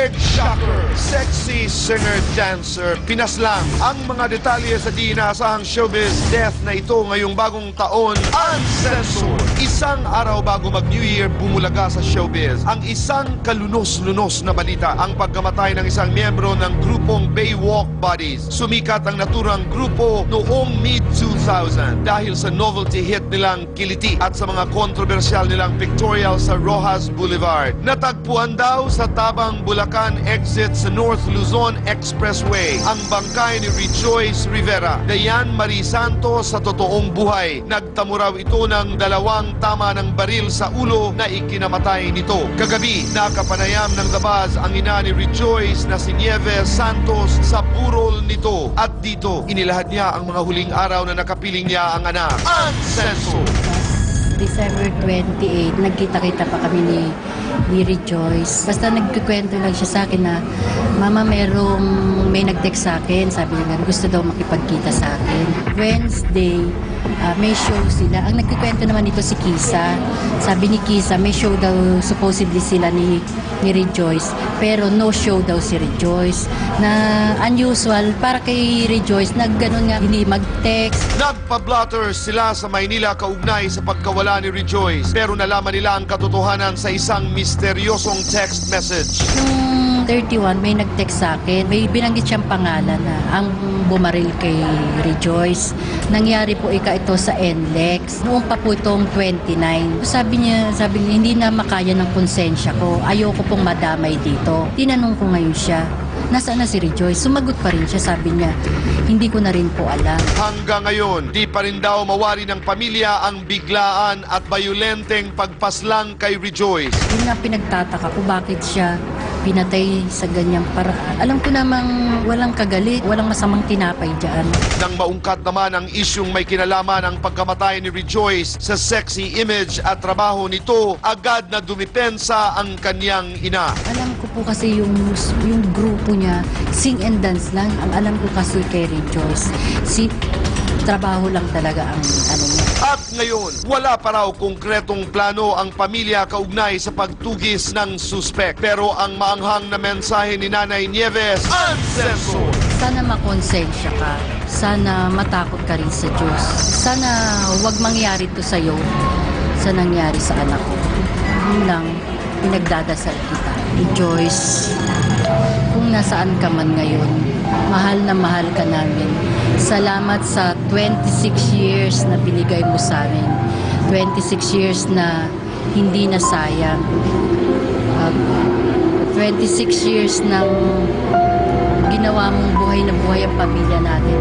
Big shocker! Sexy singer-dancer, pinaslang ang mga detalye sa di inaasahang showbiz death na ito ngayong bagong taon, uncensored. Isang araw bago mag-New Year, bumulaga sa showbiz ang isang kalunos-lunos na balita, ang pagkamatay ng isang miyembro ng grupong Baywalk Buddies. Sumikat ang naturang grupo noong mid-2000 dahil sa novelty hit nilang Kiliti at sa mga kontrobersyal nilang pictorial sa Rojas Boulevard. Natagpuan daw sa Tabang, Bulacan exit sa North Luzon Expressway ang bangkay ni Rejoice Rivera. Dayan Marie Santos sa totoong buhay. Nagtamo raw ito ng 2 tama ng baril sa ulo na ikinamatay nito. Kagabi, nakapanayam ng labas ang ina ni Rejoice na si Nieves Santos sa burol nito. At dito, inilahad niya ang mga huling araw na nakapiling niya ang anak. Uncensored! December 28, nagkita-kita pa kami ni Rejoice. Basta nagkikwento lang siya sa akin na, Mama, may nag-text sa akin. Sabi niya, gusto daw makipagkita sa akin. Wednesday, may show sila. Ang nagkikwento naman ito si Kisa. Sabi ni Kisa, may show daw supposedly sila ni Rejoice. Pero no show daw si Rejoice. Na unusual, para kay Rejoice, nagganon nga, hindi mag-text. Nagpa-blotter sila sa Maynila kaugnay sa pagkawala ni Rejoice. Pero nalaman nila ang katotohanan sa isang misteryosong text message. Noong 31, may nag-text sa akin. May binanggit siyang pangalan na ang bumaril kay Rejoice. Nangyari po ito sa NLEX. Noong pa po itong 29. Sabi niya, hindi na makaya ng konsensya ko. Ayoko pong madamay dito. Tinanong ko ngayon siya, nasaan na si Rejoice? Sumagot pa rin siya, sabi niya, hindi ko na rin po alam. Hanggang ngayon, di pa rin daw mawari ng pamilya ang biglaan at bayolenteng pagpaslang kay Rejoice. Yun nga pinagtataka ko, bakit siya pinatay sa ganyang paraan. Alam ko namang walang kagalit, walang masamang tinapay dyan. Nang maungkat naman ang isyung may kinalaman ang pagkamatay ni Rejoice sa sexy image at trabaho nito, agad na dumipensa ang kanyang ina. Alam ko po kasi yung grupo niya, sing and dance lang. Ang alam ko kasi kay Rejoice, trabaho lang talaga ang niya. At ngayon, wala pa raw konkretong plano ang pamilya kaugnay sa pagtugis ng suspek. Pero ang maanghang na mensahe ni Nanay Nieves, uncensored! Sana makonsensya ka. Sana matakot ka rin sa Diyos. Sana wag mangyari to sa'yo sa nangyari sa anak ko. Yun lang, pinagdadasal kita. Rejoice, kung nasaan ka man ngayon, mahal na mahal ka namin. Salamat sa 26 years na binigay mo sa amin. 26 years na hindi na sayang. 26 years nang ginawa mong buhay na buhay ang pamilya natin.